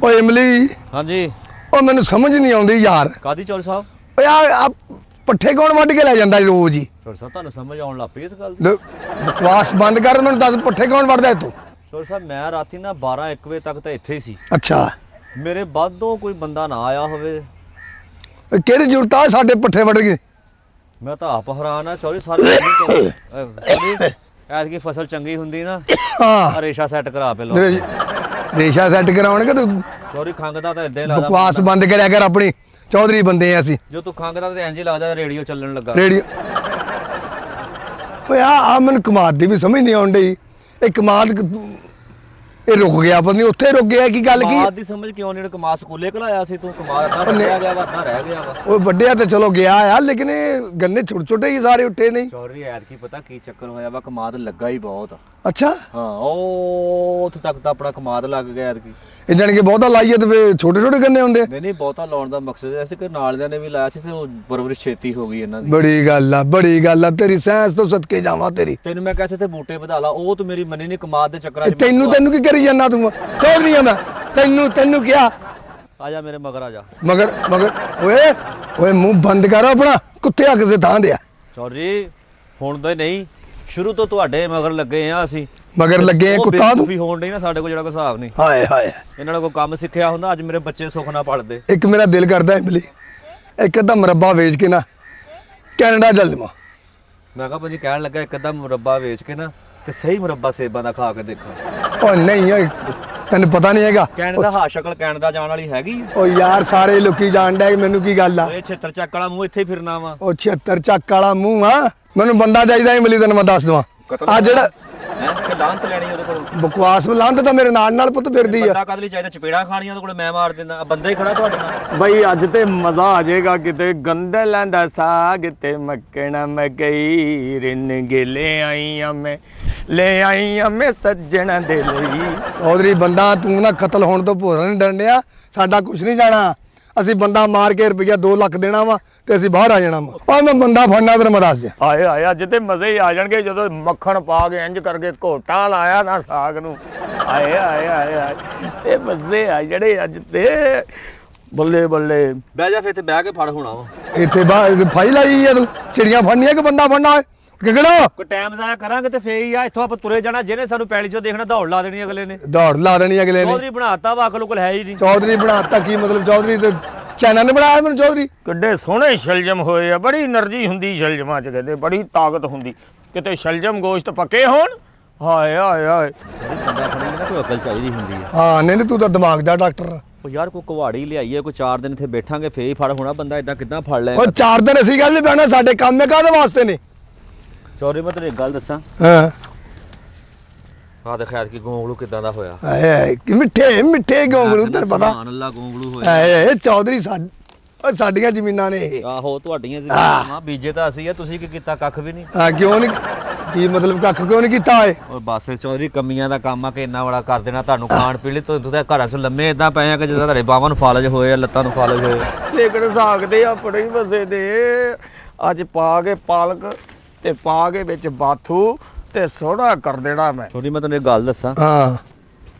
ਓਏ ਇਮਲੀ ਹਾਂਜੀ ਉਹ ਮੈਨੂੰ ਸਮਝ ਨਹੀਂ ਆਉਂਦੀ ਯਾਰ। ਕਾਦੀ ਚੌਲ ਸਾਹਿਬ? ਓਏ ਆ ਪੱਠੇ ਕੌਣ ਵੱਢ ਕੇ ਲੈ ਜਾਂਦਾ ਰੋਜ਼ ਹੀ? ਚੌਲ ਸਾਹਿਬ ਤੁਹਾਨੂੰ ਸਮਝ ਆਉਣ ਲੱਗ ਪਈ ਇਸ ਗੱਲ ਦੀ? ਬਕਵਾਸ ਬੰਦ ਕਰ, ਮੈਨੂੰ ਦੱਸ ਪੱਠੇ ਕੌਣ ਵੱਢਦਾ ਤੂੰ? ਚੌਲ ਸਾਹਿਬ ਮੈਂ ਰਾਤੀ ਨਾ 12-1 ਵਜੇ ਤੱਕ ਤਾਂ ਇੱਥੇ ਹੀ ਸੀ। ਅੱਛਾ, ਮੇਰੇ ਬਾਅਦੋਂ ਕੋਈ ਬੰਦਾ ਨਾ ਆਇਆ ਹੋਵੇ। ਕਿਹੜੀ ਜ਼ਰੂਰਤ ਆ ਸਾਡੇ ਪੱਠੇ ਵੱਢ ਕੇ? ਮੈਂ ਤਾਂ ਆਪ ਹੈਰਾਨ ਆ ਚੌਰੀ ਸਾਰੇ ਐਤਕੀ ਫਸਲ ਚੰਗੀ ਹੁੰਦੀ ਨਾ ਹਾਂ ਰੇਸ਼ਾ ਸੈੱਟ ਕਰਾ ਪਹਿਲਾਂ। ਰੇਸ਼ਾ ਸੈੱਟ ਕਰਾਉਣਗੇ ਤੂੰ? ਚੌਰੀ ਖੰਗਦਾ ਤਾਂ ਇਦਾਂ ਹੀ ਲੱਗਦਾ। ਬਕਵਾਸ ਬੰਦ ਕਰਿਆ ਕਰ, ਆਪਣੀ ਚੌਧਰੀ ਬੰਦੇ ਆ ਅਸੀਂ। ਜੋ ਤੂੰ ਖੰਗਦਾ ਤੇ ਇੰਜ ਹੀ ਲੱਗਦਾ ਰੇਡੀਓ ਚੱਲਣ ਲੱਗਾ। ਰੇਡੀਓ ਓਏ ਆ ਮੈਨੂੰ ਕਮਾਦ ਦੀ ਵੀ ਸਮਝ ਨਹੀਂ ਆਉਣ ਡਈ। ਇਹ ਕਮਾਦ ਇਹ ਰੁਕ ਗਿਆ, ਪਤਾ ਨਹੀਂ ਉੱਥੇ ਰੁਕ ਗਿਆ ਕੀ ਗੱਲ ਕੀ? ਕਮਾਦ ਦੀ ਸਮਝ ਕਿਉਂ ਨਹੀਂ? ਕਮਾਦ ਸਕੂਲੇ ਘਲਾਇਆ ਸੀ ਤੂੰ, ਕਮਾਦ ਅੱਧਾ ਰਹਿ ਗਿਆ ਵਾ, ਅੱਧਾ ਰਹਿ ਗਿਆ ਵਾ। ਉਹ ਵੱਡਿਆ ਤੇ ਚਲੋ ਗਿਆ ਆ, ਲੇਕਿਨ ਇਹ ਗੰਨੇ ਛੋਟੇ ਛੋਟੇ ਹੀ ਸਾਰੇ ਉੱਠੇ ਨਹੀਂ। ਚੌਰੀ ਐਤਕੀ ਪਤਾ ਕੀ ਚੱਕਰ ਹੋਇਆ ਵਾ, ਕਮਾਦ ਲੱਗਾ ਹੀ ਬਹੁਤ। ਅੱਛਾ, ਹਾਂ ਉਹ ਉੱਥੇ ਤੱਕ ਤਾਂ ਆਪਣਾ ਕਮਾਦ ਲੱਗ ਗਿਆ ਐਤਕੀ। ਇਹ ਜਾਣ ਕੇ ਬਹੁਤਾ ਲਾਈਏ ਤੇ ਫੇ ਛੋਟੇ ਛੋਟੇ ਗੰਨੇ ਹੁੰਦੇ? ਨਹੀਂ ਬਹੁਤਾ ਲਾਉਣ ਦਾ ਮਕਸਦ ਐ ਸੀ ਕਿ ਨਾਲਿਆਂ ਨੇ ਵੀ ਲਾਇਆ ਸੀ, ਫਿਰ ਉਹ ਪਰਵਰਿਸ਼ ਛੇਤੀ ਹੋ ਗਈ ਇਹਨਾਂ ਦੀ। ਬੜੀ ਗੱਲ ਆ ਤੇਰੀ, ਸਾਇੰਸ ਤੋਂ ਸਦਕੇ ਜਾਵਾਂ ਤੇਰੀ। ਤੈਨੂੰ ਮੈਂ ਕਹੇ ਤੇ ਬੂਟੇ ਵਧਾ ਲਾ, ਉਹ ਤੂੰ ਮੇਰੀ ਮੰਨੀ ਨਹੀਂ ਕਮਾਦ ਦੇ ਚੱਕਰਾਂ 'ਚ। ਤੈਨੂੰ ਕੀ ਕਰੀ ਜਾਂਦਾ ਤੂੰ? ਚੌਧਰੀਆਂ ਦਾ ਤੈਨੂੰ ਕਿਹਾ ਆ ਜਾ ਮੇਰੇ ਮਗਰ ਆ ਜਾ। ਮਗਰ ਓਏ ਮੂੰਹ ਬੰਦ ਕਰ ਆਪਣਾ, ਕੁੱਤੇ ਆ ਕਿਸੇ ਥਾਂ ਦੇ ਆ। ਚੌਰੀ ਹੁਣ ਤਾਂ ਨਹੀਂ, ਸ਼ੁਰੂ ਤੋਂ ਤੁਹਾਡੇ ਮਗਰ ਲੱਗੇ ਆ ਅਸੀਂ। ਮਗਰ ਲੱਗੇ ਕੁੱਤਾ ਤੂੰ? ਵੀ ਹੋਣ ਨਹੀਂ ਨਾ ਸਾਡੇ ਕੋਲ, ਜਿਹੜਾ ਕੋਈ ਹਿਸਾਬ ਨਹੀਂ। ਹਾਏ ਇਹਨਾਂ ਨੇ ਕੋਈ ਕੰਮ ਸਿੱਖਿਆ ਹੁੰਦਾ ਅੱਜ ਮੇਰੇ ਬੱਚੇ ਸੁੱਖ ਨਾਲ ਪੜਦੇ। ਇੱਕ ਮੇਰਾ ਦਿਲ ਕਰਦਾ ਇਮਲੀ ਇੱਕ ਅੱਧਾ ਮੁਰੱਬਾ ਵੇਚ ਕੇ ਨਾ ਕੈਨੇਡਾ ਚੱਲ ਜਾਵਾਂ। ਮੈਂ ਕਿਹਾ ਭਾਜੀ ਕਹਿਣ ਲੱਗਾ ਇੱਕ ਅੱਧਾ ਮੁਰੱਬਾ ਵੇਚ ਕੇ ਨਾ ਤੇ ਸਹੀ ਮੁਰੱਬਾ ਸੇਬਾਂ ਦਾ ਖਾ ਕੇ ਦੇਖਾਂ। ਓ ਨਹੀਂ ਓਏ ਤੈਨੂੰ ਪਤਾ ਨਹੀਂ ਹੈਗਾ ਕੈਨੇਡਾ ਹਾਂ ਸ਼ਕਲ ਕੈਨੇਡਾ ਜਾਣ ਵਾਲੀ ਹੈਗੀ। ਓ ਯਾਰ ਸਾਰੇ ਲੋਕੀ ਜਾਣਦਾ ਮੈਨੂੰ ਕੀ ਗੱਲ ਆ? ਓਏ 76 ਚੱਕ ਵਾਲਾ ਮੂੰਹ ਇੱਥੇ ਹੀ ਫਿਰਨਾ ਵਾ। ਉਹ 76 ਚੱਕ ਵਾਲਾ ਮੂੰਹ ਆ, ਮੈਨੂੰ ਬੰਦਾ ਚਾਹੀਦਾ ਇਮਲੀ, ਤੈਨੂੰ ਮੈਂ ਦੱਸ ਦਵਾਂ। ਆ ਜਿਹੜਾ ਕਿ ਲਾਂਤ ਲੈਣੀ ਉਹਦੇ ਕੋਲੋਂ? ਬਕਵਾਸ ਲੰਦ ਤਾਂ ਮੇਰੇ ਨਾਲ ਪੁੱਤ ਫਿਰਦੀ ਆ। ਬੰਦਾ ਕਦ ਲਈ ਚਾਹੀਦਾ? ਚਪੇੜਾ ਖਾਣੀਆਂ ਉਹਦੇ ਕੋਲ ਮੈਂ ਮਾਰ ਦਿੰਦਾ। ਬੰਦਾ ਹੀ ਖੜਾ ਤੁਹਾਡੇ ਨਾਲ। ਬਈ ਅੱਜ ਤੇ ਮਜ਼ਾ ਆ ਜਾਏਗਾ ਕਿਤੇ। ਗੰਦੇ ਲੈਂਦਾ ਸਾਗ ਤੇ ਮੱਕਣਾ ਮਕਈ, ਰਿੰਨ ਕੇ ਲੈ ਆਈ ਆ ਮੈਂ ਸੱਜਣਾ ਦੇ ਲਈ। ਚੌਧਰੀ ਬੰਦਾ ਤੂੰ ਨਾ ਕਤਲ ਹੋਣ ਤੋਂ ਭੋਰਾ ਨਹੀਂ ਡੰਡਿਆ, ਸਾਡਾ ਕੁਝ ਨਹੀਂ ਜਾਣਾ। ਅਸੀਂ ਬੰਦਾ ਮਾਰ ਕੇ ਰੁਪਈਆ 2 ਲੱਖ ਦੇਣਾ ਵਾ ਤੇ ਅਸੀਂ ਬਾਹਰ ਆ ਜਾਣਾ ਵਾ। ਓਏ ਮੈਂ ਬੰਦਾ ਫੜਨਾ ਤੈਨੂੰ ਮੈਂ ਦੱਸ ਦਿਆਂ। ਆਏ ਅੱਜ ਤੇ ਮਜ਼ੇ ਹੀ ਆ ਜਾਣਗੇ ਜਦੋਂ ਮੱਖਣ ਪਾ ਕੇ ਇੰਜ ਕਰਕੇ ਘੋਟਾ ਲਾਇਆ ਨਾ ਸਾਗ ਨੂੰ। ਆਏ ਇਹ ਮਜ਼ੇ ਆ ਜਿਹੜੇ ਅੱਜ ਤੇ। ਬੱਲੇ ਬਹਿ ਜਾ ਫਿਰ ਇੱਥੇ ਬਹਿ ਕੇ ਫੜ ਹੋਣਾ ਵਾ। ਇੱਥੇ ਬਾਹਰ ਫਾਈ ਲਾਈ ਆ ਤੂੰ? ਚਿੜੀਆਂ ਫੜਨੀਆਂ ਕਿ ਬੰਦਾ ਫੜਨਾ ਹੈ? ਕਿਹੜਾ ਕੋਈ ਟਾਈਮ ਜ਼ਾਇਆ ਕਰਾਂਗੇ ਤੇ ਫੇਰ ਹੀ ਆ। ਇੱਥੋਂ ਆਪਾਂ ਤੁਰੇ ਜਾਣਾ, ਜਿਹਨੇ ਸਾਨੂੰ ਪੈਲੀ 'ਚੋਂ ਦੇਖਣਾ ਦੌੜ ਲਾ ਦੇਣੀ ਅਗਲੇ ਨੇ। ਦੌੜ ਲਾ ਦੇਣੀ ਅਗਲੇ ਨੇ? ਚੌਧਰੀ ਬਣਾਤਾ ਵਾ, ਅਕਲ ਉਕਲ ਹੈ ਹੀ ਨਹੀਂ। ਚੌਧਰੀ ਬਣਾਤਾ ਕੀ ਮਤਲਬ? ਚੌਧਰੀ ਤੇ ਚੈਨਲ ਨੇ ਬਣਾਇਆ ਮੈਨੂੰ ਚੌਧਰੀ? ਕਿੱਡੇ ਸੋਹਣੇ ਸ਼ਲਜਮ ਹੋਏ ਆ, ਬੜੀ એનર્ਜੀ ਹੁੰਦੀ ਸ਼ਲਜਮਾਂ 'ਚ, ਕਹਿੰਦੇ ਬੜੀ ਤਾਕਤ ਹੁੰਦੀ। ਕਿਤੇ ਸ਼ਲਜਮ ਗੋਸ਼ਤ ਪੱਕੇ ਹੋਣ। ਹਾਏ ਬੰਦਾ ਫੜੀ ਨਾ ਕੋਈ ਅਕਲ ਚਾਹੀਦੀ ਹੁੰਦੀ ਆ। ਹਾਂ ਨਹੀਂ ਤੂੰ ਤਾਂ ਦਿਮਾਗ ਦਾ ਡਾਕਟਰ। ਉਹ ਯਾਰ ਕੋਈ ਕੁਹਾੜੀ ਲਿਆਈਏ, ਕੋਈ 4 ਦਿਨ ਇੱਥੇ ਬੈਠਾਂਗੇ ਫੇਰ ਹੀ ਫੜ ਹੋਣਾ। ਬੰਦਾ ਇਦਾਂ ਕਿੱਦਾਂ ਫੜ ਲੈ? ਉਹ 4 ਦਿਨ ਅਸੀਂ ਗੱਲ ਨਹੀਂ ਬਹਿਣਾ, ਸਾਡੇ ਕੰਮ ਕਾਹਦੇ ਵਾਸਤੇ ਨੇ? ਚੌਧਰੀ ਮੈਂ ਤੈਨੂੰ ਇੱਕ ਗੱਲ ਦੱਸਾਂ। ਹਾਂ ਆਹ ਤੇ ਖੈਰ ਕੀ ਗੋਂਗਲੂ ਕਿਦਾਂ ਦਾ ਹੋਇਆ। ਹਾਏ ਕਿ ਮਿੱਠੇ ਗੋਂਗਲੂ, ਤੈਨੂੰ ਪਤਾ? ਸੁਭਾਨ ਅੱਲਾ ਗੋਂਗਲੂ ਹੋਇਆ। ਹਾਏ ਚੌਧਰੀ ਸਾਡੀਆਂ ਜ਼ਮੀਨਾਂ ਨੇ ਇਹ। ਆਹੋ ਤੁਹਾਡੀਆਂ ਜ਼ਮੀਨਾਂ ਬੀਜੇ ਤਾਂ ਅਸੀਂ ਆ, ਤੁਸੀਂ ਕੀ ਕੀਤਾ? ਕੱਖ ਵੀ ਨਹੀਂ। ਹਾਂ ਕਿਉਂ ਨਹੀਂ? ਕੀ ਮਤਲਬ ਕੱਖ ਕਿਉਂ ਨਹੀਂ ਕੀਤਾ ਓਏ? ਔਰ ਬਸ ਚੌਧਰੀ ਕਮੀਆਂ ਦਾ ਕੰਮ ਆ ਕਿ ਇੰਨਾ ਬੜਾ ਕਰ ਦੇਣਾ ਤੁਹਾਨੂੰ। ਖਾਣ ਪੀਣ ਲਈ ਤੁਸੀਂ ਘਰਾਂ 'ਚ ਲੰਮੇ ਇਦਾਂ ਪਏ ਆ ਕਿ ਜਿੱਦਾਂ ਤੁਹਾਡੇ ਬਾਹਾਂ ਨੂੰ ਫਾਲਜ ਹੋਏ ਆ, ਲੱਤਾਂ ਨੂੰ ਫਾਲਜ ਹੋਏ ਆ। ਲੇਕਿਨ ਸਾਗ ਦੇ ਆਪਣੇ ਹੀ ਮਜ਼ੇ ਦੇ। ਅੱਜ ਪਾ ਕੇ ਪਾਲਕ ਤੇ ਪਾ ਕੇ ਵਿੱਚ ਬਾਥੂ ਤੇ ਸੋਹਣਾ ਕਰ ਦੇਣਾ ਮੈਂ। ਚੌਧਰੀ ਮੈਂ ਤੈਨੂੰ ਇੱਕ ਗੱਲ ਦੱਸਾਂ। ਹਾਂ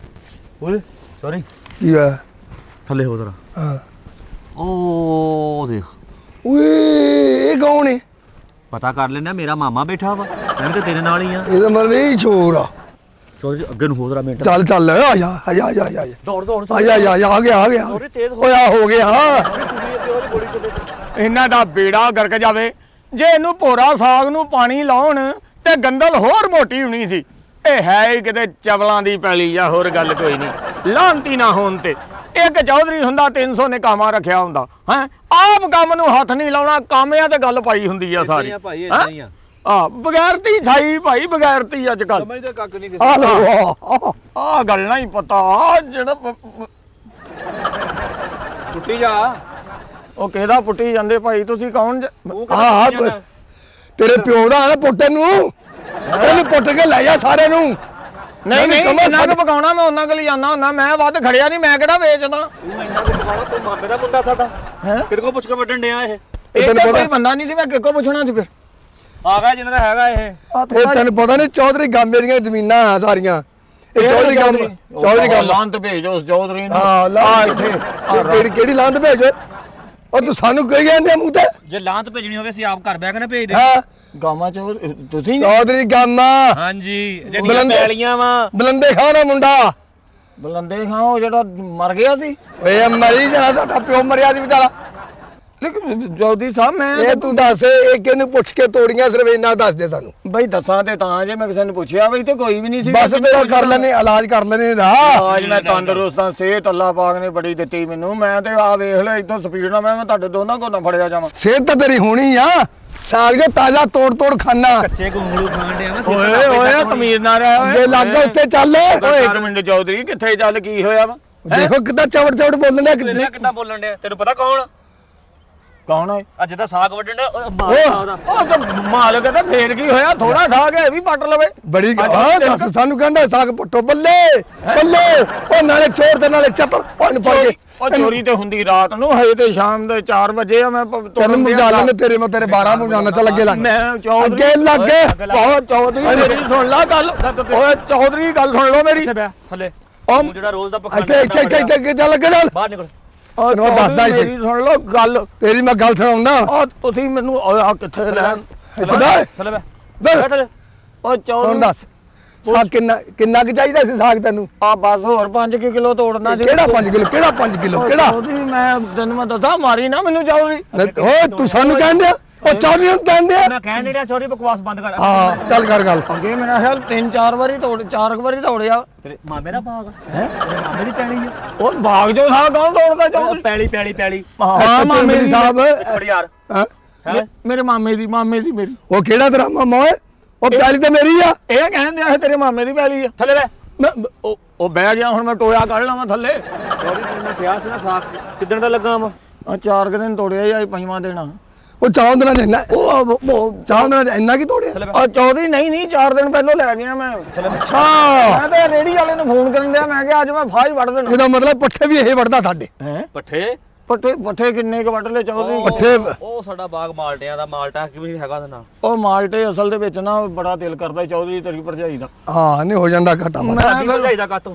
ਓਏ ਚੌਧਰੀ ਕੀ ਹੋਇਆ? ਥੱਲੇ ਹੋ ਜ਼ਰਾ। ਹਾਂ ਉਹ ਦੇਖ ਓਏ ਇਹ ਕੌਣ ਹੈ? ਪਤਾ ਕਰ ਲੈਣਾ, ਮੇਰਾ ਮਾਮਾ ਬੈਠਾ ਵਾ। ਮੈਂ ਵੀ ਤੇ ਤੇਰੇ ਨਾਲ ਹੀ ਆ। ਇਹਦਾ ਮਤਲਬ ਇਹ ਚੋਰ ਆ। ਚੌਧਰੀ ਅੱਗੇ ਨੂੰ ਹੋ ਜ਼ਰਾ ਮਿੰਟ। ਚੱਲ ਆ ਜਾ ਦੌੜ ਆ ਗਿਆ ਚੌਧਰੀ ਤੇਜ਼ ਹੋ। ਓਏ ਆ ਹੋ ਗਿਆ। ਇਹਨਾਂ ਦਾ ਬੇੜਾ ਗਰਕ ਜਾਵੇ। ਜੇ ਇਹਨੂੰ ਭੋਰਾ ਸਾਗ ਨੂੰ ਪਾਣੀ ਲਾਉਣ ਤੇ ਗੰਦਲ ਹੋਰ ਮੋਟੀ ਹੋਣੀ ਸੀ। ਇਹ ਹੈ ਹੀ ਕਿਤੇ ਚਵਲਾਂ ਦੀ ਪੈਲੀ ਆ, ਹੋਰ ਗੱਲ ਕੋਈ ਨਹੀਂ। ਲਾਂਤੀ ਨਾ ਹੋਣ ਤੇ ਇੱਕ ਚੌਧਰੀ ਹੁੰਦਾ 300 ਨੇ ਕਾਮਾ ਰੱਖਿਆ ਹੁੰਦਾ ਹੈ। ਆਪ ਕੰਮ ਨੂੰ ਹੱਥ ਨਹੀਂ ਲਾਉਣਾ, ਕਾਮਿਆਂ ਤੇ ਗੱਲ ਪਾਈ ਹੁੰਦੀ ਆ ਸਾਰੀ। ਭਾਈ ਇਦਾਂ ਹੀ ਆ। ਬਗੈਰਤੀ ਛਾਈ ਭਾਈ, ਬਗੈਰਤੀ ਅੱਜ ਕੱਲ। ਸਮਝਦੇ ਕੱਖ ਨਹੀਂ ਆ ਲੋ ਆ ਗੱਲਾਂ ਹੀ ਪਤਾ ਜਿਹੜਾ ਟੁੱਟੀ ਜਾ। ਉਹ ਕਿਹਦਾ ਪੁੱਟੀ ਜਾਂਦੇ ਭਾਈ? ਤੁਸੀਂ ਕੌਣ? ਹਾਂ ਤੇਰੇ ਪਿਓ ਦਾ ਨਾ ਪੁੱਟ ਨੂੰ, ਇਹਨੂੰ ਪੁੱਟ ਕੇ ਲੈ ਜਾ ਸਾਰੇ ਨੂੰ। ਨਹੀਂ ਇਹਨਾਂ ਨੂੰ ਪਕਾਉਣਾ ਮੈਂ ਉਹਨਾਂ ਕੋਲ ਹੀ ਜਾਣਾ ਹੁੰਦਾ। ਮੈਂ ਵੱਧ ਖੜਿਆ ਨਹੀਂ, ਮੈਂ ਕਿਹੜਾ ਵੇਚਦਾ। ਤੂੰ ਇੰਨਾ ਕੁ ਪਕਾਉਣਾ? ਤੂੰ ਮਾਮੇ ਦਾ ਮੁੰਡਾ ਸਾਡਾ ਹੈ ਕਿਹਦੇ ਕੋਲ ਪੁੱਛ ਕੇ ਵੱਢਣ ਡਿਆ ਇਹ? ਇਹ ਤਾਂ ਕੋਈ ਬੰਦਾ ਨਹੀਂ ਸੀ, ਮੈਂ ਕਿੱਕੋ ਪੁੱਛਣਾ ਸੀ ਫਿਰ। ਆ ਗਿਆ ਜਿਹਨਾਂ ਦਾ ਹੈਗਾ ਇਹ। ਇਹ ਤੈਨੂੰ ਪਤਾ ਨਹੀਂ ਚੌਧਰੀ ਗਾਮੇ ਦੀਆਂ ਜ਼ਮੀਨਾਂ ਆ ਸਾਰੀਆਂ। ਇਹ ਚੌਧਰੀ ਕੰਮ ਲਾਂਤ ਭੇਜੋ ਉਸ ਚੌਧਰੀ ਨੂੰ ਹਾਂ ਲਾ ਇੱਥੇ ਕਿਹੜੀ ਲਾਂਤ ਭੇਜ ਉਹ ਤੂੰ ਸਾਨੂੰ ਕਹੀ ਜਾਂਦੇ ਮੂੰਹ ਤੇ ਜੇ ਲਾਂਤ ਭੇਜਣੀ ਹੋਵੇ ਅਸੀਂ ਆਪ ਘਰ ਬੈ ਕੇ ਨਾ ਭੇਜ ਦੇ ਹਾਂ ਗਾਮਾ ਤੁਸੀਂ ਚੌਧਰੀ ਗਾਮਾ ਹਾਂਜੀ ਜਿਹੜੀਆਂ ਬੁਲੰਦ- ਪੈਲੀਆਂ ਵਾ ਬਲੰਦੇ ਖਾਂ ਦਾ ਮੁੰਡਾ ਬਲੰਦੇ ਖਾਂ ਉਹ ਜਿਹੜਾ ਮਰ ਗਿਆ ਸੀ ਓਏ ਮਰੀ ਜਾ ਤੁਹਾਡਾ ਪਿਓ ਮਰਿਆ ਸੀ ਵਿਚਾਰਾ ਲੇਕਿਨ ਚੌਧਰੀ ਸਾਹਿਬ ਮੈਂ ਇਹ ਤੂੰ ਦੱਸ ਇਹ ਕਿਹਨੂੰ ਪੁੱਛ ਕੇ ਤੋੜੀਆਂ ਸਿਰਫ ਇੰਨਾ ਦੱਸ ਦੇ ਸਾਨੂੰ ਬਈ ਦੱਸਾਂ ਤੇ ਤਾਂ ਜੇ ਮੈਂ ਕਿਸੇ ਨੂੰ ਪੁੱਛਿਆ ਬਈ ਤੇ ਕੋਈ ਵੀ ਨਹੀਂ ਸੀ ਬਸ ਤੇਰਾ ਕਰ ਲੈਨੇ ਇਲਾਜ ਕਰ ਲੈਨੇ ਦਾ ਅੱਜ ਮੈਂ ਤੰਦਰੁਸਤ ਹਾਂ ਸਿਹਤ ਅੱਲਾਹ ਪਾਕ ਨੇ ਬੜੀ ਦਿੱਤੀ ਮੈਨੂੰ ਮੈਂ ਤੇ ਆ ਵੇਖ ਲੈ ਇਦੋਂ ਸਪੀਡ ਨਾਲ ਮੈਂ ਤੁਹਾਡੇ ਦੋਨਾਂ ਕੋਲ ਨਾ ਫੜਿਆ ਜਾਵਾਂ ਸਿਹਤ ਤਾਂ ਤੇਰੀ ਹੋਣੀ ਆ ਸਾਗ ਜੋ ਤਾਜ਼ਾ ਤੋੜ ਖਾਣਾ ਕੱਚੇ ਗੁੰਗਲੂ ਖਾਣ ਡਿਆ ਵਾ ਓਏ ਓਏ ਤਮੀਰ ਨਾ ਰਿਹਾ ਜੇ ਲੱਗ ਉੱਤੇ ਚੱਲ ਓਏ ਇੱਕ ਮਿੰਟ ਚੌਧਰੀ ਕਿੱਥੇ ਚੱਲ ਕੀ ਹੋਇਆ ਵਾ ਦੇਖੋ ਕਿੱਦਾਂ ਚਵੜ ਬੋਲਣ ਡਿਆ ਕਿੱਦਾਂ ਕਿੱਦਾਂ ਬੋਲਣ ਡਿਆ ਤੈਨੂੰ ਪਤਾ ਕੌਣ ਕੌਣ ਹੈ ਅੱਜ ਦਾ ਸਾਗ ਵੱਢਣ ਡਿਆ ਉਹ ਤਾਂ ਮਾਲਕ ਤੇ ਫੇਰ ਕੀ ਹੋਇਆ ਥੋੜਾ ਖਾ ਕੇ ਇਹ ਵੀ ਪੱਟ ਲਵੇ ਬੜੀ ਹਾਂ ਦੱਸ ਸਾਨੂੰ ਕਹਿੰਦਾ ਸਾਗ ਪੱਟੋ ਬੱਲੇ ਉਹ ਨਾਲੇ ਚੋਰ ਤੇ ਨਾਲੇ ਚਤਰ ਉਹਨੂੰ ਪਾ ਕੇ ਉਹ ਚੋਰੀ ਤੇ ਹੁੰਦੀ ਰਾਤ ਨੂੰ ਹਜੇ ਤੇ ਸ਼ਾਮ ਦੇ 4 ਵਜੇ ਆ ਮੈਂ ਤੈਨੂੰ ਮੁਝਾ ਲੈਣੇ ਤੇਰੇ 12 ਮੁਝਾਣਾ ਚੱਲ ਅੱਗੇ ਲੱਗ ਮੈਂ ਚੌਧਰੀ ਅੱਗੇ ਲੱਗ ਬਹੁਤ ਚੌਧਰੀ ਮੇਰੀ ਸੁਣ ਲਾ ਗੱਲ ਓਏ ਚੌਧਰੀ ਗੱਲ ਸੁਣ ਲਓ ਮੇਰੀ ਥੱਲੇ ਉਹ ਜਿਹੜਾ ਰੋਜ਼ ਦਾ ਇੱਥੇ ਚੱਲ ਅੱਗੇ ਚੱਲ ਬਾਹਰ ਨਿਕਲ ਤੈਨੂੰ ਮੈਂ ਦੱਸਦਾ ਇੱਥੇ। ਮੇਰੀ ਸੁਣ ਲਓ ਗੱਲ ਤੇਰੀ ਮੈਂ ਗੱਲ ਸੁਣਾਉਂਦਾ ਉਹ ਤੁਸੀਂ ਮੈਨੂੰ ਆ ਕਿੱਥੇ ਲੈਣ ਥੱਲੇ ਬੈ ਥੱਲੇ ਉਹ ਹੁਣ ਚੌਧਰੀ ਦੱਸ ਸਾਗ ਕਿੰਨਾ ਕੁ ਚਾਹੀਦਾ ਸੀ ਸਾਗ ਤੈਨੂੰ ਆ ਬਸ ਹੋਰ 5 ਕਿਲੋ ਤੋੜਨਾ ਜੀ ਕਿਹੜਾ 5 ਕਿਲੋ ਕਿਹੜਾ 5 ਕਿਲੋ ਕਿਹੜਾ ਚੌਧਰੀ ਮੈਂ ਤੈਨੂੰ ਮੈਂ ਦੱਸਾਂ ਮਾਰੀ ਨਾ ਮੈਨੂੰ ਚੌਧਰੀ ਓਏ ਤੂੰ ਸਾਨੂੰ ਕਹਿੰਦੇ ਉਹ ਚੌਧਰੀ ਨੂੰ ਕਹਿੰਦੇ ਮੈਂ ਕਹਿਣ ਨਹੀਂ ਰਿਹਾ ਚੋਰੀ ਬਕਵਾਸ ਬੰਦ ਕਰ ਹਾਂ ਚੱਲ ਕਰ ਗੱਲ ਅੱਗੇ ਮੇਰਾ ਖਿਆਲ 3-4 ਵਾਰੀ 4 ਵਾਰੀ ਤੋੜਿਆ ਤੇਰੇ ਮਾਮੇ ਦਾ ਬਾਗ ਹੈ ਤੇਰੇ ਮਾਮੇ ਦੀ ਪੈਲੀ ਆ ਉਹ ਬਾਗ ਜੋ ਸਾਹ ਕੌਣ ਤੋੜਦਾ ਚੌਧਰੀ ਪੈਲੀ ਹਾਂ ਮਾਮੇ ਦੀ ਸਾਹਿਬ ਇੱਕ ਯਾਰ ਹਾਂ ਮੇਰੇ ਮਾਮੇ ਦੀ ਮੇਰੀ ਉਹ ਕਿਹੜਾ ਤੇਰਾ ਮਾਮਾ ਓਏ ਉਹ ਪਿਆਲੀ ਤੇ ਮੇਰੀ ਆ ਇਹ ਕਹਿੰਦੇ ਆ ਤੇਰੇ ਮਾਮੇ ਦੀ ਪੈਲੀ ਆ ਥੱਲੇ ਬੈ ਉਹ ਬਹਿ ਗਿਆ ਹੁਣ ਮੈਂ ਟੋਇਆ ਕੱਢ ਲਵਾਂ ਥੱਲੇ ਚੋਰੀ ਤੈਨੂੰ ਕਿਹਾ ਸੀ ਨਾ ਸਾਗ ਕਿੱਦਣ ਦਾ ਲੱਗਾ ਵਾ ਆ 4 ਦਿਨ ਤੋੜਿਆ ਜਾਂ 5ਵਾਂ ਦੇਣਾ ਉਹ ਚਾਹ ਦਿਨਾਂ ਚ ਇੰਨਾ ਚਾਹ ਦਿਨਾਂ ਚ ਇੰਨਾ ਕੀ ਤੋੜਿਆ ਆ ਚੌਧਰੀ ਨਹੀਂ 4 ਦਿਨ ਪਹਿਲਾਂ ਲੈ ਗਿਆ ਮੈਂ ਅੱਛਾ ਮੈਂ ਤੇ ਰੇੜੀ ਵਾਲੇ ਨੂੰ ਫੋਨ ਕਰਨ ਦਿਆ ਮੈਂ ਕਿਹਾ ਅੱਜ ਮੈਂ ਫਾਹ ਹੀ ਵੱਢ ਦੇਣਾ ਇਹਦਾ ਮਤਲਬ ਪੱਠੇ ਵੀ ਇਹ ਵੜਦਾ ਸਾਡੇ ਹੈ ਪੱਠੇ ਪੱਠੇ ਕਿੰਨੇ ਕ ਵੱਢ ਲਏ ਚੌਧਰੀ ਪੱਠੇ ਉਹ ਸਾਡਾ ਬਾਗ ਮਾਲਟਿਆਂ ਦਾ ਮਾਲਟਾ ਕਿਵੇਂ ਹੈਗਾ ਉਹਦਾ ਨਾਮ ਉਹ ਮਾਲਟੇ ਅਸਲ ਦੇ ਵਿੱਚ ਨਾ ਬੜਾ ਦਿਲ ਕਰਦਾ ਚੌਧਰੀ ਤੇਰੀ ਭਰਜਾਈ ਦਾ ਹਾਂ ਨਹੀਂ ਹੋ ਜਾਂਦਾ ਘਟਾ ਮੈਂ ਸਾਡੀ ਭਰਜਾਈ ਦਾ ਕਾਤੋਂ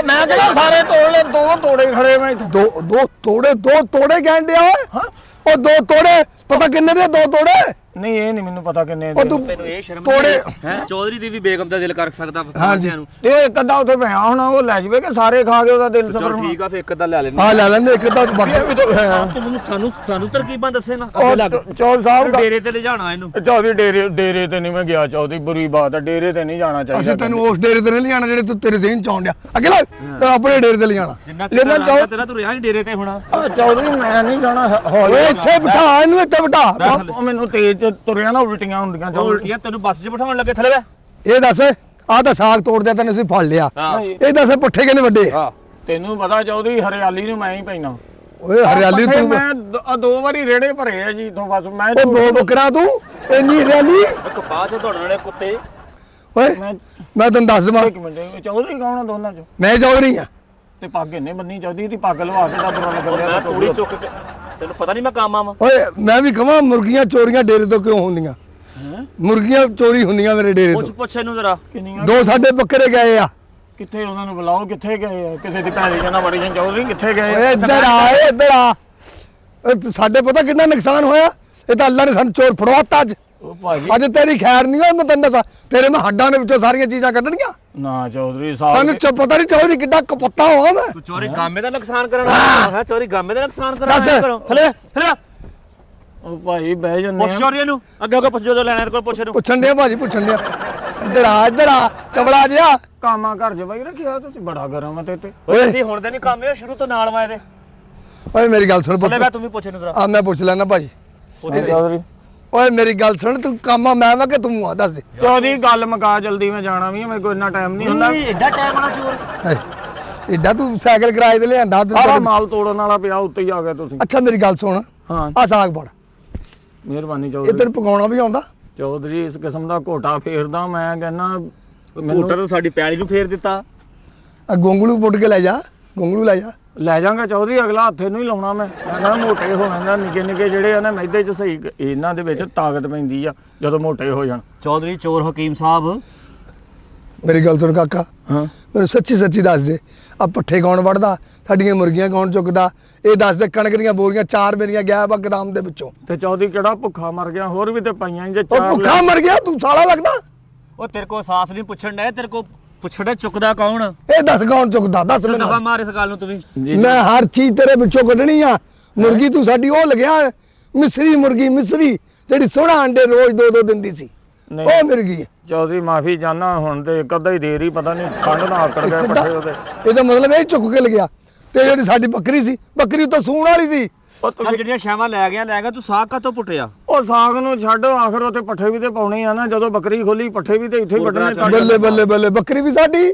ਮੈਂ ਕਿਹਾ ਸਾਰੇ ਤੋੜ ਲੈ 2 ਤੋੜੇ ਖੜੇ ਮੈਂ ਇੱਥੇ ਦੋ ਤੋੜੇ ਕਹਿੰਦੇ ਆ ਓਏ ਉਹ 2 ਤੋੜੇ ਪਤਾ ਕਿੰਨੇ ਦੇ 2 ਤੋੜੇ ਨਹੀਂ ਇਹ ਨਹੀਂ ਮੈਨੂੰ ਪਤਾ ਕਿੰਨੇ ਉਹ ਤੂੰ ਤੈਨੂੰ ਇਹ ਸ਼ਰਮ ਤੋੜੇ ਹੈ ਚੌਧਰੀ ਦੀ ਵੀ ਬੇਗਮ ਦਾ ਦਿਲ ਕਰ ਸਕਦਾ ਹਾਂਜੀ। ਨੂੰ ਤੇ ਇੱਕ ਅੱਧਾ ਉੱਥੇ ਪਿਆ ਹੁਣ ਉਹ ਲੈ ਜਵੇ ਕਿ ਸਾਰੇ ਖਾ ਕੇ ਉਹਦਾ ਦਿਲ ਚਲ ਸਫਰ ਠੀਕ ਆ ਫੇ ਇੱਕ ਅੱਧਾ ਲੈ ਲੈਣੇ ਹਾਂ ਲੈ ਲੈਂਦੇ ਇੱਕ ਤਾਂ ਬਾਕੀ ਤੁਹਾਨੂੰ ਤਰਕੀਬਾਂ ਦੱਸੇਗਾ ਉਹ ਚੌਧਰੀ ਸਾਹਿਬ ਡੇਰੇ ਤੇ ਲਿਜਾਣਾ ਇਹਨੂੰ ਚੌਧਰੀ ਡੇਰੇ ਤੇ ਨਹੀਂ ਮੈਂ ਗਿਆ ਚੌਧਰੀ ਬੁਰੀ ਬਾਤ ਹੈ ਡੇਰੇ ਤੇ ਨਹੀਂ ਜਾਣਾ ਚਾਹੀਦਾ ਅਸੀਂ ਤੈਨੂੰ ਉਸ ਡੇਰੇ ਤੇ ਨਹੀਂ ਲਿਆਣਾ ਜਿਹੜੇ ਤੂੰ ਤੇਰੇ ਜ਼ਹਿਨ ਚ ਆਉਣ ਡਿਆ ਅੱਗੇ ਲੱਗ ਤੈਨੂੰ ਆਪਣੇ ਡੇਰੇ ਤੇ ਲਿਆਣਾ ਜਿੰਨਾ ਲੈਣਾ ਚਿਰ ਤੇਰਾ ਤੂੰ ਰਿਹਾ ਨਹੀਂ ਡੇਰੇ ਤੇ ਹੋਣਾ ਚੌਧਰੀ ਮੈਂ ਨਹੀਂ ਜਾਣਾ ਓਏ ਇੱਥੇ ਬਿਠਾ ਇਹਨੂੰ ਇੱਥੇ ਬਿਠਾ ਉਹ ਮੈਨੂੰ ਤੇਜ਼ ਤੁਰਿਆ ਨਾ ਉਲਟੀਆਂ ਹੁੰਦੀਆਂ ਉਲਟੀਆਂ ਤੈਨੂੰ ਬੱਸ 'ਚ ਬਿਠਾਉਣ ਲੱਗੇ ਥੱਲੇ ਬੈ ਇਹ ਦੱਸ ਆਹ ਤਾਂ ਸਾਗ ਤੋੜ ਦਿਆ ਤੈਨੂੰ ਅਸੀਂ ਫੜ ਲਿਆ ਹਾਂ ਇਹ ਦੱਸ ਪੱਠੇ ਕਿੰਨੇ ਵੱਡੇ ਹਾਂ ਤੈਨੂੰ ਪਤਾ ਚੌਧਰੀ ਹਰਿਆਲੀ ਨੂੰ ਮੈਂ ਹੀ ਪੈਣਾ ਓਏ ਹਰਿਆਲੀ ਪੱਠੇ ਤੂੰ ਮੈਂ 2 ਵਾਰੀ ਰੇੜੇ ਭਰੇ ਆ ਜੀ ਤੋਂ ਬਸ ਮੈਂ ਉਹ 2 ਬੱਕਰਾ ਤੂੰ ਇੰਨੀ ਹਰਿਆਲੀ ਇੱਕ ਬਾਅਦ 'ਚ ਦੌੜਨ ਵਾਲੇ ਕੁੱਤੇ ਓਏ ਮੈਂ ਤੈਨੂੰ ਦੱਸ ਦਵਾਂ ਇੱਕ ਮਿੰਟ ਚੌਧਰੀ ਕੌਣ ਆ ਦੋਨਾਂ ਚੋਂ ਮੈਂ ਚੌਧਰੀ ਆ ਤੇ ਪੱਗ ਇਹਨੇ ਬੰਨੀ ਚਾਹੀਦੀ ਦੀ ਪੱਗ ਲਵਾ ਕੇ ਦਾ ਬੁਰਾ ਲੱਗ ਮੈਂ ਰਿਹਾ ਤੂੜੀ ਚੁੱਕ ਕੇ ਤੈਨੂੰ ਪਤਾ ਨਹੀਂ ਮੈਂ ਕੰਮ ਆਵਾਂ ਓਏ ਮੈਂ ਵੀ ਕਹਾਂ ਮੁਰਗੀਆਂ ਚੋਰੀਆਂ ਡੇਰੇ ਤੋਂ ਕਿਉਂ ਹੁੰਦੀਆਂ ਹੈ ਮੁਰਗੀਆਂ ਚੋਰੀ ਹੁੰਦੀਆਂ ਮੇਰੇ ਡੇਰੇ ਪੁੱਛ ਇਹਨੂੰ ਜ਼ਰਾ ਕਿੰਨੀਆਂ 2 ਸਾਡੇ ਬੱਕਰੇ ਗਏ ਆ ਕਿੱਥੇ ਉਹਨਾਂ ਨੂੰ ਬੁਲਾਓ ਕਿੱਥੇ ਗਏ ਆ ਕਿਸੇ ਦੀ ਭੈੜੀ ਜਨਾ ਬੜੀਆਂ ਚੌਧਰੀ ਕਿੱਥੇ ਗਏ ਓਏ ਇੱਧਰ ਆ ਸਾਡੇ ਪਤਾ ਕਿੰਨਾ ਨੁਕਸਾਨ ਹੋਇਆ ਇਹ ਤਾਂ ਅੱਲਾ ਨੇ ਸਾਨੂੰ ਚੋਰ ਫੜਵਾਤਾ ਉਹ ਭਾਜੀ ਅੱਜ ਤੇਰੀ ਖੈਰ ਨਹੀਂ ਹੋਈ ਮੈਂ ਤੈਨੂੰ ਦੱਸਾਂ ਤੇਰੇ ਮੈਂ ਹੱਡਾਂ ਦੇ ਵਿੱਚੋਂ ਸਾਰੀਆਂ ਚੀਜ਼ਾਂ ਕੱਢਣੀਆਂ ਨਾ ਚੌਧਰੀ ਸਾਨੂੰ ਸਾਹਿਬ ਪਤਾ ਨਹੀਂ ਚੌਧਰੀ ਕਿੱਡਾ ਕਪੱਤਾ ਹੋਆ ਮੈਂ ਤੂੰ ਚੋਰੀ ਗਾਮੇ ਦਾ ਨੁਕਸਾਨ ਕਰਨ ਹੈ ਚੋਰੀ ਗਾਮੇ ਦਾ ਨੁਕਸਾਨ ਕਰਨ ਦੱਸ। ਕਰੋ ਥੱਲੇ ਥੱਲੇ ਉਹ ਭਾਈ ਬਹਿ ਜੰਨੇ ਪੁੱਛ ਚੋਰੀ ਇਹਨੂੰ ਅੱਗੇ ਪੁੱਛ ਜੋ ਲੈਣਾ ਇਹਦੇ ਕੋਲ ਪੁੱਛ ਇਹਨੂੰ ਪੁੱਛਣ ਡਿਆ ਭਾਜੀ ਪੁੱਛਣ ਡਿਆ ਇੱਧਰ ਆ ਚਵੜਾ ਜਿਆ ਕਾਮਾ ਘਰ ਚ ਬਾਈ ਰੱਖਿਆ ਤੁਸੀਂ ਬੜਾ ਗਰਮ ਤੇ ਓਏ ਅਸੀਂ ਹੁਣ ਦੇ ਨਹੀਂ ਕੰਮ ਇਹ ਸ਼ੁਰੂ ਤੋਂ ਨਾਲ ਵਾ ਇਹਦੇ ਓਏ ਮੇਰੀ ਗੱਲ ਸੁਣ ਥੱਲੇ ਬੈ ਪੁੱਤ ਤੂੰ ਵੀ ਪੁੱਛ ਇਹਨੂੰ ਜ਼ਰਾ ਆ ਮੈਂ ਪੁੱਛ ਲੈਣਾ ਭਾਜੀ ਚੌਧਰੀ ਓਏ ਮੇਰੀ ਗੱਲ ਸੁਣ ਤੂੰ ਕੰਮ ਮੈਂ ਵਾ ਕਿ ਤੂੰ ਆ ਦੱਸ ਦੇ ਚੌਧਰੀ ਗੱਲ ਮੁਕਾ ਜਲਦੀ ਮੈਂ ਜਾਣਾ ਵੀ ਆ ਮੇਰੇ ਕੋਲ ਇੰਨਾ ਟਾਈਮ ਨਹੀਂ ਹੁੰਦਾ ਐਡਾ ਟਾਈਮ ਵਾਲਾ ਚੋਰ ਹਾਏ, ਏਡਾ ਤੂੰ ਸਾਈਕਲ ਕਿਰਾਏ ਤੇ ਲਿਆਂਦਾ ਤੂੰ ਸਾਰਾ ਮਾਲ ਤੋੜਨ ਵਾਲਾ ਪਿਆ ਉੱਤੇ ਹੀ ਆ ਗਿਆ ਤੁਸੀਂ ਅੱਛਾ ਮੇਰੀ ਗੱਲ ਸੁਣ ਹਾਂ ਆ ਸਾਗ ਬੜ ਮਿਹਰਬਾਨੀ ਇਹ ਚੌਧਰੀ ਤੈਨੂੰ ਪਕਾਉਣਾ ਵੀ ਆਉਂਦਾ ਚੌਧਰੀ ਇਸ ਕਿਸਮ ਦਾ ਘੋਟਾ ਫੇਰਦਾ ਮੈਂ ਕਹਿੰਦਾ ਮੋਟਰ ਤਾਂ ਸਾਡੀ ਪੈਲੀ ਨੂੰ ਫੇਰ ਦਿੱਤਾ ਆ ਗੋਂਗਲੂ ਪੁੱਟ ਕੇ ਲੈ ਜਾ ਗੋਂਗਲੂ ਲੈ ਜਾ ਲੈ ਜਾਗਾ ਚੌਧਰੀ ਅਗਲਾ ਹੱਥੇ ਨੂੰ ਹੀ ਲਾਉਣਾ ਮੈਂ ਕਹਿੰਦਾ ਮੋਟੇ ਹੋ ਜਾਂਦੇ ਨਿੱਕੇ ਨਿੱਕੇ ਜਿਹੜੇ ਆ ਨਾ ਮੈਦੇ ਚ ਸਹੀ ਇਹਨਾਂ ਦੇ ਵਿੱਚ ਤਾਕਤ ਪੈਂਦੀ ਆ ਜਦੋਂ ਮੋਟੇ ਹੋ ਜਾਣ ਚੌਧਰੀ ਚੋਰ ਹਕੀਮ ਸਾਹਿਬ ਮੇਰੀ ਗੱਲ ਸੁਣ ਕਾਕਾ, ਹਾਂ ਮੈਨੂੰ ਸੱਚੀ ਸੱਚੀ ਦੱਸ ਦੇ, ਆ ਪੱਠੇ ਕੌਣ ਵੜਦਾ, ਸਾਡੀਆਂ ਮੁਰਗੀਆਂ ਕੌਣ ਚੁੱਕਦਾ, ਇਹ ਦੱਸ ਦੇ। ਕਣਕ ਦੀਆਂ ਬੋਰੀਆਂ 4 ਮੇਰੀਆਂ ਗਾਇਬ ਆ ਗੋਦਾਮ ਦੇ ਵਿੱਚੋਂ। ਤੇ ਚੌਧਰੀ ਕਿਹੜਾ ਭੁੱਖਾ ਮਰ ਗਿਆ, ਹੋਰ ਵੀ ਤੇ ਪਈਆਂ ਹੀ ਜੇ ਉਹ 4 ਭੁੱਖਾ ਮਰ ਗਿਆ, ਤੂੰ ਸਾਲਾ ਲੱਗਦਾ। ਉਹ ਤੇਰੇ ਕੋ ਸਾਸ ਨਹੀਂ ਪੁੱਛਣ ਡਿਆ, ਤੇਰੇ ਕੋ ਪੁੱਛੜਾ ਚੁੱਕਦਾ ਕੌਣ? ਇਹ ਦੱਸ ਕੌਣ ਚੁੱਕਦਾ, ਦੱਸ ਦਫਾ ਮੈਨੂੰ। ਮਾਰ ਇਸ ਗੱਲ ਨੂੰ ਤੂੰ ਵੀ। ਮੈਂ ਹਰ ਚੀਜ਼ ਤੇਰੇ ਵਿੱਚੋਂ ਕੱਢਣੀ ਆ। ਮੁਰਗੀ ਤੂੰ ਸਾਡੀ ਉਹ ਲੱਗਿਆ ਮਿਸਰੀ ਮੁਰਗੀ, ਮਿਸਰੀ ਜਿਹੜੀ 16 ਅੰਡੇ ਰੋਜ਼ 2-2 ਦਿੰਦੀ ਸੀ, ਉਹ ਮੁਰਗੀ ਹੈ। ਚੌਧਰੀ ਮਾਫੀ ਚਾਹਨਾ, ਹੁਣ ਤੇ ਇੱਕ ਅੱਧਾ ਹੀ ਦੇਰ ਹੀ ਪਤਾ ਨਹੀਂ ਠੰਡ ਨਾਲ ਆਕੜ ਗਏ ਪੱਠੇ ਉਹਦੇ। ਇਹਦਾ ਮਤਲਬ ਇਹ ਚੁੱਕ ਕੇ ਲਗਿਆ। ਤੇ ਜਿਹੜੀ ਸਾਡੀ ਬੱਕਰੀ ਸੀ, ਬੱਕਰੀ ਤਾਂ ਸੂਣ ਵਾਲੀ ਸੀ। ਉਹ ਚੱਲ ਤੁਸੀਂ ਜਿਹੜੀਆਂ ਛਾਵਾਂ ਲੈ ਗਿਆ ਤੂੰ ਸਾਗ ਕਾਤੋਂ ਪੁੱਟਿਆ? ਉਹ ਸਾਗ ਨੂੰ ਛੱਡ, ਆਖਰ ਉੱਥੇ ਪੱਠੇ ਵੀ ਤੇ ਪਾਉਣੇ ਆ ਨਾ। ਜਦੋਂ ਬੱਕਰੀ ਖੋਲੀ ਪੱਠੇ ਵੀ ਤੇ ਇੱਥੇ ਹੀ ਵੱਢਣੇ ਤੁਹਾਡੇ। ਬੱਲੇ ਬੱਲੇ ਬੱਲੇ, ਬੱਕਰੀ ਵੀ ਸਾਡੀ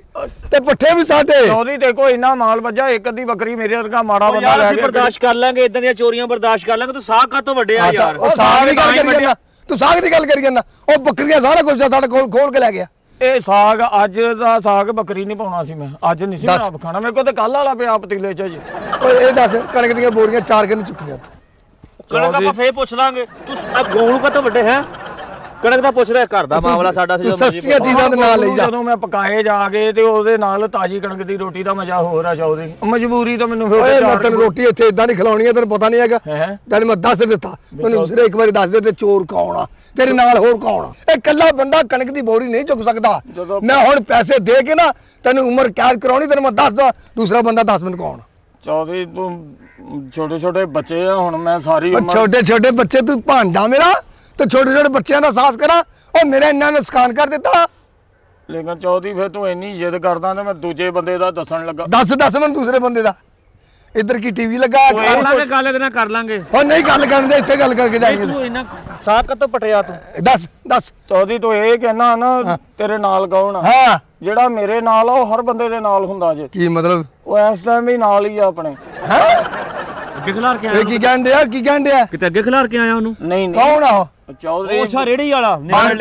ਤੇ ਪੱਠੇ ਵੀ ਸਾਡੇ। ਚੌਧਰੀ ਤੇ ਕੋਈ ਇੰਨਾ ਮਾਲ ਵੱਜਾ, ਇੱਕ ਅੱਧੀ ਬੱਕਰੀ ਮੇਰੇ ਵਰਗਾ ਮਾੜਾ ਬੰਦਾ ਯਾਰ ਲੈ ਅਸੀਂ ਗਿਆ। ਬਰਦਾਸ਼ਤ ਕਰ ਲਾਂਗੇ, ਇਦਾਂ ਦੀਆਂ ਚੋਰੀਆਂ ਬਰਦਾਸ਼ਤ ਕਰ ਲਾਂਗੇ, ਤੂੰ ਸਾਗ ਕਾਤੋਂ ਵੱਡਿਆ ਯਾਰ? ਉਹ ਸਾਗ ਦੀ ਗੱਲ ਕਰੀ ਜਾਂਦਾ, ਤੂੰ ਸਾਗ ਦੀ ਗੱਲ ਕਰੀ ਜਾਂਦਾ। ਉਹ ਬੱਕਰੀਆਂ ਸਾਰਾ ਕੁਝ ਸਾਡੇ ਕੋਲ ਖੋਲ ਕੇ ਲੈ ਗਿਆ। ਇਹ ਸਾਗ ਅੱਜ ਦਾ ਸਾਗ ਬੱਕਰੀ ਨਹੀਂ ਪਾਉਣਾ ਸੀ ਮੈਂ, ਅੱਜ ਨਹੀਂ ਸੀ ਮੈਂ ਆਪ ਖਾਣਾ। ਮੇਰੇ ਕੋਲ ਤੇ ਕੱਲ ਵਾਲਾ ਪਿਆ ਪਤੀਲੇ 'ਚ ਜੀ। ਓਏ ਇਹ ਦੱਸ, ਕਣਕ ਦੀਆਂ ਬੋਰੀਆਂ 4 ਕਿੰਨੇ ਚੁੱਕੀਆਂ ਤੂੰ? ਕਣਕ ਆਪਾਂ ਫੇਰ ਪੁੱਛ ਲਾਂਗੇ। ਤੂੰ ਗੋਲੂ ਕਾਤੋਂ ਵੱਡੇ ਹੈ? ਕਣਕ ਦਾ ਪੁੱਛ ਰਿਹਾ, ਘਰ ਦਾ ਮਾਮਲਾ ਸਾਡਾ ਸੀ। ਤੂੰ ਸਸਤੀਆਂ ਚੀਜ਼ਾਂ ਦੇ ਨਾਲ ਲਈ ਜਾ। ਜਦੋਂ ਮੈਂ ਪਕਾਏ ਜਾ ਕੇ ਤੇ ਉਹਦੇ ਨਾਲ ਤਾਜੀ ਕਣਕ ਦੀ ਰੋਟੀ ਦਾ ਮਜ਼ਾ ਹੋਰ ਆ ਚੌਧਰੀ। ਮਜਬੂਰੀ ਤਾਂ ਮੈਨੂੰ ਓਏ ਮੈਂ ਤੈਨੂੰ ਰੋਟੀ ਇੱਥੇ ਇਦਾਂ ਨਹੀਂ ਖਿਲਾਉਣੀ ਆ, ਤੈਨੂੰ ਪਤਾ ਨਹੀਂ ਹੈਗਾ। ਹੈ ਤੈਨੂੰ ਮੈਂ ਦੱਸ ਦਿੱਤਾ, ਮੈਨੂੰ ਸਿਰੇ ਇੱਕ ਵਾਰੀ ਦੱਸ ਦੇ ਤੇ ਚੋਰ ਕੌਣ ਆ, ਤੇਰੇ ਨਾਲ ਹੋਰ ਕੌਣ ਆ? ਇਹ ਇਕੱਲਾ ਬੰਦਾ ਕਣਕ ਦੀ ਬੋਰੀ ਨਹੀਂ ਚੁੱਕ ਸਕਦਾ। ਮੈਂ ਹੁਣ ਪੈਸੇ ਦੇ ਕੇ ਨਾ ਤੈਨੂੰ ਉਮਰ ਕੈਦ ਕਰਾਉਣੀ, ਤੈਨੂੰ ਮੈਂ ਦੱਸਦਾ। ਦੂਸਰਾ ਬੰਦਾ ਦੱਸ ਮੈਨੂੰ ਕੌਣ? ਚੌਧਰੀ ਤੂੰ ਛੋਟੇ ਛੋਟੇ ਬੱਚੇ ਆ, ਹੁਣ ਮੈਂ ਸਾਰੀ ਉਮਰ ਛੋਟੇ ਛੋਟੇ ਬੱਚੇ, ਤੂੰ ਭਾਂਡਾ ਮੇਰਾ ਤੇ ਛੋਟੇ ਛੋਟੇ ਬੱਚਿਆਂ ਦਾ ਸਾਥ ਕਰਾਂ? ਉਹ ਮੇਰਾ ਇੰਨਾ ਨੁਕਸਾਨ ਕਰ ਦਿੱਤਾ। ਲੇਕਿਨ ਚੌਧਰੀ ਫਿਰ ਤੂੰ ਇੰਨੀ ਜਿੱਦ ਕਰਦਾ ਤੇ ਮੈਂ ਦੂਜੇ ਬੰਦੇ ਦਾ ਦੱਸਣ ਲੱਗਾ। ਦੱਸ ਮੈਨੂੰ ਦੂਸਰੇ ਬੰਦੇ ਦਾ। ਇੱਧਰ ਕੀ ਟੀਵੀ ਲੱਗਾ? ਕਰ ਲਾਂਗੇ ਗੱਲ, ਇਹਦੇ ਨਾਲ ਕਰ ਲਾਂਗੇ। ਉਹ ਨਹੀਂ ਗੱਲ ਕਰਨ ਦੇ, ਇੱਥੇ ਗੱਲ ਕਰਕੇ ਜਾਈਏ। ਤੂੰ ਇਹਨਾਂ ਸਾਗ ਕਾਤੋਂ ਪਟਿਆ ਤੂੰ? ਦੱਸ। ਚੌਧਰੀ ਤੂੰ ਇਹ ਕਹਿਣਾ ਨਾ ਤੇਰੇ ਨਾਲ ਕੌਣ ਆ? ਹਾਂ, ਜਿਹੜਾ ਮੇਰੇ ਨਾਲ ਆ ਉਹ ਹਰ ਬੰਦੇ ਦੇ ਨਾਲ ਹੁੰਦਾ ਜੇ। ਕੀ ਮਤਲਬ? ਉਹ ਇਸ ਟਾਈਮ ਵੀ ਨਾਲ ਹੀ ਆ ਆਪਣੇ। ਹੈ ਅੱਗੇ ਖਿਲਾਰ ਕੇ ਆਇਆ? ਇਹ ਕੀ ਕਹਿੰਦੇ ਆ, ਕੀ ਕਹਿੰਦੇ ਆ? ਕਿਤੇ ਅੱਗੇ ਖਿਲਾਰ ਕੇ ਆਇਆ ਉਹਨੂੰ? ਨਹੀਂ ਕੌਣ ਆ ਉਹ? ਚੌਧਰੀ ਉਹ ਅੱਛਾ ਰੇੜੀ ਵਾਲਾ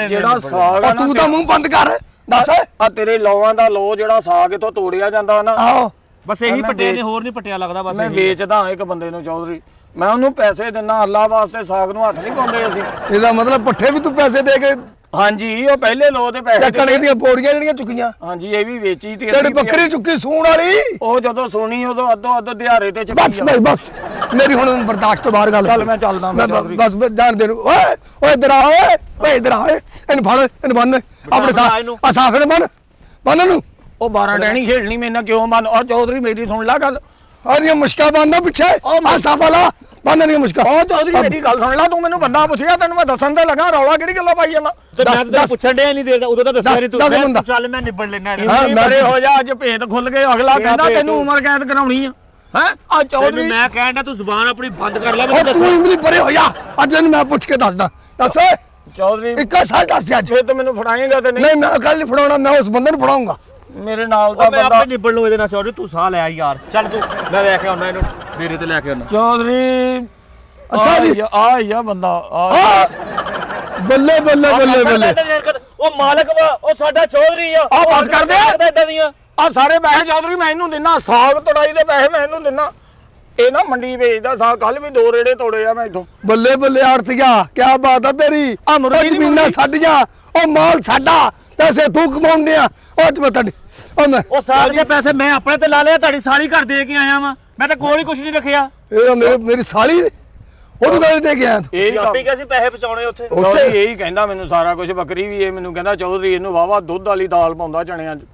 ਜਿਹੜਾ ਸਾਗ ਆ ਉਹ ਤੂੰ ਤਾਂ ਮੂੰਹ ਬੰਦ ਕਰ, ਦੱਸ। ਆ ਤੇਰੇ ਲੌਆਂ ਦਾ ਲੋ ਜਿਹੜਾ ਸਾਗ ਇਥੋਂ ਤੋੜਿਆ ਜਾਂਦਾ ਨਾ, ਆਹੋ, ਬਸ ਇਹੀ ਪਟਿਆ ਨੇ, ਹੋਰ ਨਹੀਂ ਪਟਿਆ ਲੱਗਦਾ। ਬਸ ਮੈਂ ਵੇਚਦਾ ਇੱਕ ਬੰਦੇ ਨੂੰ ਚੌਧਰੀ। ਮੈਂ ਉਹਨੂੰ ਪੈਸੇ ਦਿੰਦਾ ਅੱਲਾ ਵਾਸਤੇ, ਸਾਗ ਨੂੰ ਹੱਥ ਨਹੀਂ ਪਾਉਂਦੇ ਅਸੀਂ। ਇਹਦਾ ਮਤਲਬ ਪੱਠੇ ਵੀ ਤੂੰ ਪੈਸੇ ਦੇ ਕੇ ਹਾਂਜੀ ਉਹ ਪਹਿਲੇ ਲੋ ਦੇ ਪੈਸੇ ਕਣਕ ਦੀਆਂ ਬੋਰੀਆਂ ਜਿਹੜੀਆਂ ਚੁੱਕੀਆਂ, ਹਾਂਜੀ ਇਹ ਵੀ ਵੇਚੀ ਤੇ ਤੇਰੀ ਬੱਕਰੀ ਚੁੱਕੀ ਸੂਣ ਵਾਲੀ। ਉਹ ਜਦੋਂ ਸੁਣੀ ਉਦੋਂ ਅੱਧੋ ਅੱਧ ਦਿਹਾੜੇ ਤੇ ਬਸ ਚੱਪੀ ਬਸ, ਮੇਰੀ ਹੁਣ ਬਰਦਾਸ਼ਤ ਤੋਂ ਬਾਹਰ ਗੱਲ। ਚੱਲ ਮੈਂ ਚੱਲਦਾ ਮੈਂ ਚੌਧਰੀ। ਬਸ ਜਾਣ ਦੇ ਨੂੰ। ਓਏ ਇੱਧਰ ਆ, ਓਏ ਇੱਧਰ ਆ, ਇਹਨੂੰ ਫੜ, ਇਹਨੂੰ ਬੰਨ ਆਪਣੇ ਸਾਫ ਨੂੰ ਬੰਨ ਇਹਨੂੰ। ਉਹ 12 ਟਹਿਣੀ ਖੇਡਣੀ ਮੇਰੇ ਨਾਲ ਕਿਉਂ ਬੰਨ? ਆ ਚੌਧਰੀ ਮੇਰੀ ਸੁਣ ਲੈ ਗੱਲ। ਅਰੀਆਂ ਮੁਸ਼ਕਾ ਬੰਨਦਾ ਪਿੱਛੇ, ਆ ਸਾਫਾ ਲਾ ਬੰਨ ਨਹੀਂ ਮੁਸ਼ਕਾ। ਉਹ ਚੌਧਰੀ ਮੇਰੀ ਗੱਲ ਸੁਣ ਲੈ, ਤੂੰ ਮੈਨੂੰ ਬੰਦਾ ਪੁੱਛਿਆ, ਤੈਨੂੰ ਮੈਂ ਦੱਸਣ ਤੇ ਲੱਗਾ, ਰੌਲਾ ਕਿਹੜੀ ਗੱਲਾਂ ਪਾਈ ਜਾਂਦਾ? ਤੇ ਮੈਂ ਤੈਨੂੰ ਪੁੱਛਣ ਡਿਆ ਨਹੀਂ ਦੇਦਾ, ਉਦੋਂ ਤਾਂ ਦੱਸਿਆ ਨਹੀਂ ਤੂੰ। ਚੱਲ ਮੈਂ ਨਿਬੜ ਲੈਣਾ। ਮੇਰੇ ਹੋ ਜਾ, ਅੱਜ ਭੇਦ ਖੁੱਲ ਗਏ। ਅਗਲਾ ਕਹਿੰਦਾ ਤੈਨੂੰ ਉਮਰ ਕੈਦ ਕਰਾਉਣੀ ਆ। ਹੈ ਆ ਚੌਧਰੀ ਮੈਂ ਕਹਿਣ ਡਿਆ ਤੂੰ ਜ਼ੁਬਾਨ ਆਪਣੀ ਬੰਦ ਕਰ ਲੈ। ਉਹ ਤੂੰ ਇੰਗਲਿਸ਼ ਪਰੇ ਹੋ ਜਾ, ਅੱਜ ਇਹਨੂੰ ਮੈਂ ਪੁੱਛ ਕੇ ਦੱਸਦਾ। ਦੱਸ ਚੌਧਰੀ ਇੱਕਾ ਸਾਲ ਦੱਸ ਅੱਜ। ਫੇਰ ਤੂੰ ਮੈਨੂੰ ਫੜਾਏਂਗਾ ਤੇ ਨਹੀਂ? ਨਹੀਂ ਮੈਂ ਕੱਲ ਨਹੀਂ ਫੜਾਉਣਾ, ਮੈਂ ਉਸ ਬੰਦੇ ਨੂੰ ਫੜਾਉਂਗਾ। ਮੇਰੇ ਨਾਲ ਦਾ ਮੈਂ ਬੰਦਾ ਆਪੇ ਨਿਬੜ ਲੂ ਇਹਦੇ ਨਾਲ। ਚੌਧਰੀ ਤੂੰ ਸਾਹ ਲੈ ਯਾਰ, ਚੱਲ ਤੂੰ, ਮੈਂ ਲੈ ਕੇ ਆਉਣਾ ਇਹਨੂੰ ਡੇਰੇ ਤੇ ਲੈ ਕੇ ਆਉਣਾ। ਚੌਧਰੀ ਅੱਛਾ ਜੀ, ਆ ਹੀ ਆ ਬੰਦਾ ਆ ਬੱਲੇ ਬੱਲੇ ਬੱਲੇ ਬੱਲੇ। ਉਹ ਮਾਲਕ ਵਾ, ਉਹ ਸਾਡਾ ਚੌਧਰੀ ਆ। ਆ ਬਸ ਕਰ ਦੇ। ਇਦਾਂ ਦੀਆਂ ਆ ਸਾਰੇ ਪੈਸੇ ਚੌਧਰੀ ਮੈਂ ਇਹਨੂੰ ਦਿੰਨਾ, ਸਾਗ ਤੜਾਈ ਦੇ ਪੈਸੇ ਮੈਂ ਇਹਨੂੰ ਦਿੰਨਾ। ਇਹ ਨਾ ਮੰਡੀ ਵੇਚਦਾ ਸਾਗ, ਕੱਲ ਵੀ 2 ਰੇੜੇ ਤੋੜੇ ਆ ਮੈਂ ਇਥੋਂ। ਬੱਲੇ ਬੱਲੇ ਆੜਤੀਆ, ਕੀ ਬਾਤ ਆ ਤੇਰੀ। ਆ ਮੁਰਗੀ ਦੀ ਜ਼ਮੀਨਾਂ ਸਾਡੀਆਂ, ਉਹ ਮਾਲ ਸਾਡਾ, ਪੈਸੇ ਤੂੰ ਕਮਾਉਂਦੇ ਆ। ਉਹ ਚ ਮੈਂ ਉਹ ਸਾਗ ਦੇ ਪੈਸੇ ਮੈਂ ਆਪਣੇ ਤੇ ਲਾ ਲਿਆ, ਤੁਹਾਡੀ ਸਾਲੀ ਘਰ ਦੇ ਕੇ ਆਇਆ ਵਾਂ। ਮੈਂ ਤਾਂ ਕੋਲ ਹੀ ਕੁਝ ਨਹੀਂ ਰੱਖਿਆ। ਇਹ ਮੇਰੀ ਸਾਲੀ ਉਹਦੇ ਨਾਲ ਦੇ ਕੇ ਆਇਆ ਤੂੰ। ਇਹ ਆਪੇ ਕਿਹਾ ਸੀ ਪੈਸੇ ਪਹੁੰਚਾਉਣੇ ਉੱਥੇ। ਚੌਧਰੀ ਇਹੀ ਕਹਿੰਦਾ ਮੈਨੂੰ ਸਾਰਾ ਕੁਝ। ਬੱਕਰੀ ਵੀ ਇਹ ਮੈਨੂੰ ਕਹਿੰਦਾ ਚੌਧਰੀ ਇਹਨੂੰ ਵਾਵਾ ਦੁੱਧ ਵਾਲੀ ਦਾਲ ਪਾਉਂਦਾ ਚਣਿਆਂ 'ਚ।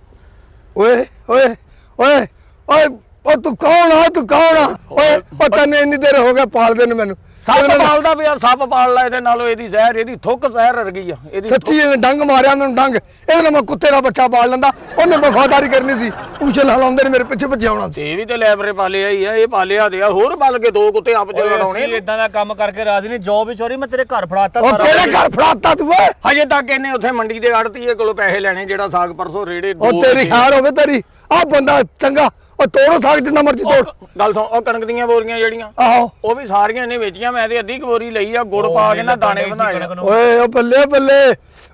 ਓਏ ਓਏ ਓਏ ਓਏ, ਉਹ ਤੂੰ ਕੌਣ ਆ, ਤੂੰ ਕੌਣ ਆ? ਓਏ ਉਹ ਤੈਨੂੰ ਇੰਨੀ ਦੇਰ ਹੋ ਗਿਆ ਪਾਲਦੇ ਨੂੰ ਮੈਨੂੰ। ਸੱਪ ਪਾਲਦਾ ਵੀ ਯਾਰ, ਸੱਪ ਪਾਲ ਲੈ ਇਹਦੇ ਨਾਲੋਂ। ਇਹਦੀ ਜ਼ਹਿਰ, ਇਹਦੀ ਥੁੱਕ ਜ਼ਹਿਰ ਵਰਗੀ ਆ ਇਹਦੀ। ਸੱਚੀ ਇਹਨੇ ਡੰਗ ਮਾਰਿਆ ਮੈਨੂੰ, ਡੰਗ। ਇਹਦੇ ਨਾਲ ਮੈਂ ਕੁੱਤੇ ਦਾ ਬੱਚਾ ਪਾਲ ਲੈਂਦਾ। ਉਹਨੇ ਵਫਾਦਾਰੀ ਕਰਨੀ ਸੀ, ਉਛਲ ਹਲਾਉਂਦੇ ਨੇ ਮੇਰੇ ਪਿੱਛੇ ਭੱਜੇ ਆਉਣਾ ਸੀ। ਇਹ ਵੀ ਤੇ ਲੈਬਰੇ ਪਾਲਿਆ ਹੀ ਆ, ਇਹ ਪਾਲਿਆ ਦੇ ਆ। ਹੋਰ ਪਾਲ ਕੇ 2 ਕੁੱਤੇ ਆਪ ਚ ਲੜਾਉਣੇ। ਇਦਾਂ ਦਾ ਕੰਮ ਕਰਕੇ ਰਾਜ਼ੀ ਨਹੀਂ। ਜੋਬ ਵੀ ਚੋਰੀ, ਮੈਂ ਤੇਰੇ ਘਰ ਫੜਾਤਾ ਉਹ ਤੇਰੇ ਘਰ ਫੜਾਤਾ ਤੂੰ ਓਏ। ਹਜੇ ਤੱਕ ਇਹਨੇ ਉੱਥੇ ਮੰਡੀ ਦੇ ਆੜਤੀਏ ਕੋਲੋਂ ਪੈਸੇ ਲੈਣੇ, ਜਿਹੜਾ ਸਾਗ ਪਰਸੋਂ ਰੇੜੇ ਉਹ ਤੇਰੀ ਖੈਰ ਹੋਵੇ ਤੇਰੀ। ਆ ਬੰਦਾ ਚੰਗਾ, ਉਹ ਤੋੜੋ ਸਾਗ ਜਿੰਨਾ ਮਰਜ਼ੀ ਤੋੜ। ਗੱਲ ਸੁਣ, ਉਹ ਕਣਕ ਦੀਆਂ ਬੋਰੀਆਂ ਜਿਹੜੀਆਂ, ਆਹੋ ਉਹ ਵੀ ਸਾਰੀਆਂ ਇਹਨੇ ਵੇਚੀਆਂ। ਮੈਂ ਤੇ ਅੱਧੀ ਬੋਰੀ ਲਈ ਆ, ਗੁੜ ਪਾ ਕੇ ਨਾ ਦਾਣੇ ਬਣਾਏ। ਓਏ ਉਹ ਬੱਲੇ ਬੱਲੇ,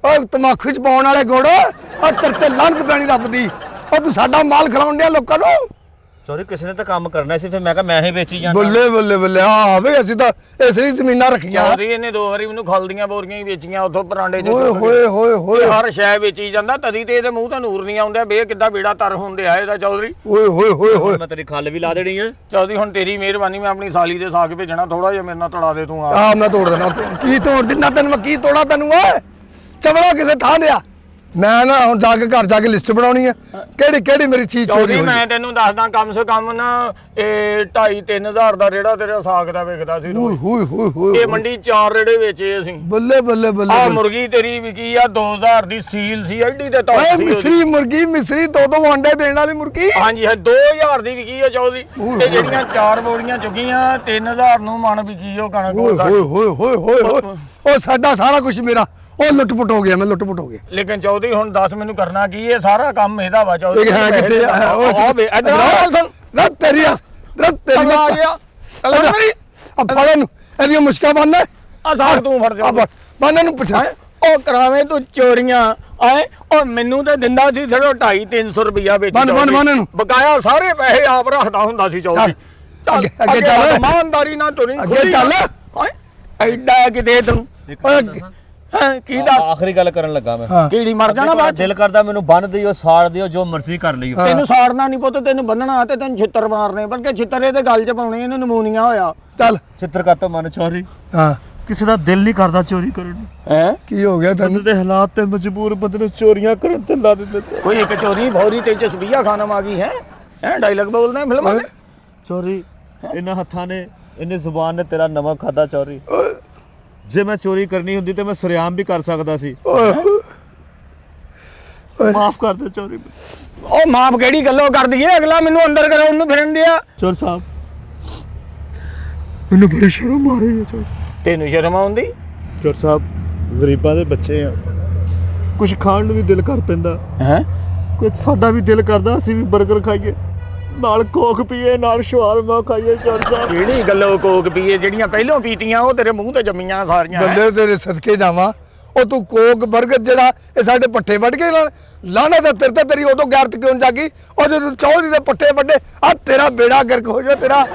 ਉਹ ਤਮਾਕੂ ਚ ਪਾਉਣ ਵਾਲੇ ਗੁੜ, ਉਹ ਤੇਰੇ ਤੇ ਲੰਘ ਪੈਣੀ ਰੱਬ ਦੀ। ਉਹ ਤੂੰ ਸਾਡਾ ਮਾਲ ਖਿਲਾਉਣ ਡਿਆ ਲੋਕਾਂ ਨੂੰ। ਚੋਰੀ ਕਿਸੇ ਨੇ ਤਾਂ ਕੰਮ ਕਰਨਾ ਸੀ, ਫਿਰ ਮੈਂ ਕਿਹਾ ਮੈਂ ਹੀ ਵੇਚੀ ਜਾਂਦਾ। ਬੱਲੇ ਬੱਲੇ ਬੱਲੇ ਆ ਵੇ ਅਸੀਂ ਤਾਂ ਇਸ ਲਈ ਜ਼ਮੀਨਾਂ ਰੱਖੀਆਂ। ਚੌਧਰੀ ਇਹਨੇ 2 ਵਾਰੀ ਮੈਨੂੰ ਖਲਦੀਆਂ ਬੋਰੀਆਂ ਹੀ ਵੇਚੀਆਂ ਉੱਥੋਂ ਪਰਾਂਡੇ ਚ ਓਏ ਹੋਏ ਹੋਏ ਹੋਏ ਹਰ ਸ਼ੈ ਵੇਚੀ ਜਾਂਦਾ, ਤਦੀ ਤੇ ਇਹਦੇ ਮੂੰਹ ਤੋਂ ਨੂਰ ਨਹੀਂ ਆਉਂਦਾ ਵੇ ਕਿੱਦਾਂ ਬੇੜਾ ਤਰ ਹੁੰਦੇ ਆ ਇਹਦਾ ਚੌਧਰੀ। ਓਏ ਹੋਏ ਹੋਏ ਹੋਏ ਮੈਂ ਤੇਰੀ ਖੱਲ ਵੀ ਲਾ ਦੇਣੀ ਆ। ਚੌਧਰੀ ਹੁਣ ਤੇਰੀ ਮਿਹਰਬਾਨੀ, ਮੈਂ ਆਪਣੀ ਸਾਲੀ ਦੇ ਸਾਗ ਭੇਜਣਾ, ਥੋੜਾ ਜਿਹਾ ਮੇਰੇ ਨਾਲ ਤੜਾ ਦੇ ਤੂੰ ਆ। ਆ ਮੈਂ ਤੋੜ ਦੇਣਾ। ਕੀ ਤੋੜ ਦਿੰਦਾ ਤੈਨੂੰ ਮੈਂ, ਕੀ ਤੋੜਾ ਤੈਨੂੰ ਓਏ? ਚਵਲਾ ਕਿਸੇ ਥਾਂ ਦੇ ਆ। ਮੈਂ ਨਾ ਹੁਣ ਜਾ ਕੇ ਘਰ ਜਾ ਕੇ ਲਿਸਟ ਬਣਾਉਣੀ ਆ ਕਿਹੜੀ ਕਿਹੜੀ ਮੇਰੀ ਚੀਜ਼ ਚੋਰੀ ਚੌਧਰੀ ਹੋਈ। ਮੈਂ ਤੈਨੂੰ ਦੱਸਦਾ, ਕਮ ਸੇ ਕਮ ਨਾ ਇਹ 2.5-3 ਹਜ਼ਾਰ ਦਾ ਰੇੜਾ ਤੇਰਾ ਸਾਗ ਦਾ ਵਿਕਦਾ ਸੀ ਓਏ ਰੋਜ਼। ਹੋਏ ਹੋਏ ਹੋਏ ਇਹ ਮੰਡੀ 4 ਰੇੜੇ ਵੇਚੇ ਅਸੀਂ। ਬੱਲੇ ਬੱਲੇ ਬੱਲੇ ਆ ਬੱਲੇ। ਮੁਰਗੀ ਤੇਰੀ ਵਿਕੀ ਆ 2000 ਦੀ ਸੀਲ ਸੀ, ਐਡੀ ਤੇ ਓਏ ਧੌਣ ਸੀ ਉਹਦੀ। ਮਿਸਰੀ ਮੁਰਗੀ, ਮਿਸਰੀ ਦੋ ਅੰਡੇ ਦੇਣ ਵਾਲੀ ਮੁਰਗੀ। ਹਾਂਜੀ ਹੈ 2000 ਦੀ ਵਿਕੀ ਆ ਚੌਧਰੀ। ਓਏ ਤੇ ਜਿਹੜੀਆਂ 4 ਬੋਰੀਆਂ ਚੁੱਕੀਆਂ 3000 ਨੂੰ ਮਣ ਵਿਕੀ ਉਹ ਕਣਕ ਓਏ ਉਹ ਹੋਏ ਹੋਏ ਹੋਏ ਹੋਏ ਹੋਏ। ਉਹ ਸਾਡਾ ਸਾਰਾ ਕੁਝ ਮੇਰਾ ਉਹ ਲੁੱਟ-ਪੁੱਟ ਹੋ ਗਿਆ, ਮੈਂ ਲੁੱਟ-ਪੁੱਟ ਹੋ ਗਿਆ। ਲੇਕਿਨ ਚੌਧਰੀ ਹੁਣ ਦੱਸ ਮੈਨੂੰ ਕਰਨਾ ਕੀ, ਇਹ ਸਾਰਾ ਕੰਮ ਇਹਦਾ ਵਾ ਚੌਧਰੀ। ਇਹ ਹੈ ਕਿੱਥੇ ਆ? ਆ ਵੇ ਇੱਧਰ ਆ ਸੁਣ। ਰੱਤ ਤੇਰੀ ਆ ਆ ਗਿਆ ਕਲੰਦਰੀ ਆ ਫੜ ਇਹਨੂੰ, ਇਹਦੀਆਂ ਮੁਸ਼ਕਾਂ ਬੰਨ। ਆ ਸਾਗ ਤੂੰ ਫੜ ਜਾ। ਬੰਨ ਇਹਨੂੰ ਪੁੱਛਾਂ। ਉਹ ਕਰਾਵੇਂ ਤੂੰ ਚੋਰੀਆਂ ਆਏ ਉਹ ਮੈਨੂੰ ਤੇ ਦਿੰਦਾ ਸੀ ਸਿਰਫ 250-300 ਰੁਪਇਆ ਵਿੱਚ। ਬੰਨ ਇਹਨੂੰ। ਬਕਾਇਆ ਸਾਰੇ ਪੈਸੇ ਆਪ ਰੱਖਦਾ ਹੁੰਦਾ ਸੀ ਚੌਧਰੀ। ਅੱਗੇ ਅੱਗੇ ਚੱਲ, ਇਮਾਨਦਾਰੀ ਨਾਲ ਤੁਰੀ ਅੱਗੇ ਚੱਲ। ਓਏ ਐਡਾ ਕਿਤੇ ਤੂੰ ਓਏ ਹੈਂ, ਕੀ ਦੱਸ ਆਖਰੀ ਗੱਲ ਕਰਨ ਲੱਗਾ ਮੈਂ। ਹਾਂ। ਕੀੜੀ ਮਰ ਜਾਣਾ ਬਾਅਦ ਚ। ਦਿਲ ਕਰਦਾ ਮੈਨੂੰ ਬੰਨ ਦਿਓ, ਸਾੜ ਦਿਓ, ਜੋ ਮਰਜ਼ੀ ਕਰ ਲਿਓ। ਹਾਂ। ਤੈਨੂੰ ਸਾੜਨਾ ਨਹੀਂ ਪੁੱਤ, ਤੈਨੂੰ ਬੰਨਣਾ ਤੇ ਤੈਨੂੰ ਛਿੱਤਰ ਮਾਰਨੇ, ਬਲਕਿ ਛਿੱਤਰ ਇਹਦੇ ਗੱਲ 'ਚ ਪਾਉਣੇ, ਇਹਨੂੰ ਨਮੂਨੀਆ ਹੋਇਆ। ਚੱਲ। ਚਿੱਤਰ ਕਾਤੋਂ ਮਨ ਚੋਰੀ, ਹਾਂ ਕਿਸੇ ਦਾ ਦਿਲ ਨਹੀਂ ਕਰਦਾ ਚੋਰੀ ਕਰਨ ਨੂੰ। ਹੈ ਕੀ ਹੋ ਗਿਆ ਤੈਨੂੰ? ਬੰਦੇ ਦੇ ਹਾਲਾਤ ਤੇ ਮਜਬੂਰ ਬੰਦੇ ਨੂੰ ਚੋਰੀਆਂ ਕਰਨ ਤੇ ਲਾ ਦਿੰਦੇ ਨੇ। ਕੋਈ ਇੱਕ ਚੋਰੀ ਭੌਰੀ ਤੇ ਜਸਬੀਆ ਖਾਨਮ ਆ ਗਈ ਹੈ ਡਾਇਲੌਗ ਬੋਲਦੇ ਆ ਫਿਲਮਾਂ ਦੇ। ਚੋਰੀ ਇਹਨਾਂ ਹੱਥਾਂ ਨੇ, ਇਹਨੇ ਜ਼ੁਬਾਨ ਨੇ ਤੇਰਾ ਨਮਕ ਖਾਦਾ ਚੋਰੀ। ਓਏ ਜੇ ਮੈਂ ਚੋਰੀ ਕਰਨੀ ਹੁੰਦੀ ਤੇ ਮੈਂ ਸਰਿਆਮ ਵੀ ਕਰ ਸਕਦਾ ਸੀ। ਓਏ ਓਏ। ਮਾਫ ਕਰ ਦੇ ਚੋਰੀ। ਉਹ ਮਾਪ ਕਿਹੜੀ ਗੱਲੋਂ ਕਰ ਦਈਏ, ਅਗਲਾ ਮੈਨੂੰ ਅੰਦਰ ਕਰਾਉਣ ਨੂੰ ਫਿਰਨ ਦਿਆ। ਚੋਰ ਸਾਹਿਬ ਮੈਨੂੰ ਬੜੀ ਸ਼ਰਮ ਆ ਰਹੀ ਹੈ ਚੋਰ ਸਾਹਿਬ। ਤੈਨੂੰ ਸ਼ਰਮ ਆਉਂਦੀ? ਚੋਰ ਸਾਹਿਬ ਗਰੀਬਾਂ ਦੇ ਬੱਚੇ ਆ, ਕੁਝ ਖਾਣ ਨੂੰ ਵੀ ਦਿਲ ਕਰ ਪੈਂਦਾ। ਹੈ ਕੁਝ ਸਾਡਾ ਵੀ ਦਿਲ ਕਰਦਾ ਅਸੀਂ ਵੀ 버ਗਰ ਖਾਈਏ, ਨਾਲ ਕੋਕ ਪੀਏ, ਨਾਲ ਸ਼ਵਾਰਮਾ ਖਾਈਏ। ਚੋਰ ਸਾਹਿਬ ਕਿਹੜੀ ਗੱਲੋਂ ਕੋਕ ਪੀਏ, ਜਿਹੜੀਆਂ ਪਹਿਲੋਂ ਪੀਤੀਆਂ ਉਹ ਤੇਰੇ ਮੂੰਹ ਤੇ ਜੰਮੀਆਂ ਸਾਰੀਆਂ। ਬੱਲੇ ਤੇਰੇ ਸਦਕੇ ਜਾਵਾਂ। ਉਹ ਤੂੰ ਕੋਕ 버ਗਰ ਜਿਹੜਾ ਇਹ ਸਾਡੇ ਪੱਠੇ ਵੱਢ ਕੇ ਲਾਣਾ ਤਾਂ ਤੇਰੇ ਤੇ ਤੇਰੀ ਉਦੋਂ ਗੈਰਤ ਕਿਉਂ ਜਾਗੀ? ਉਹ ਜਦੋਂ ਚੌਧਰੀ ਦੇ ਪੱਠੇ ਵੱਡੇ ਆ ਤੇਰਾ ਬੇੜਾ ਗਰਕ ਹੋ ਜਾ, ਤੇਰਾ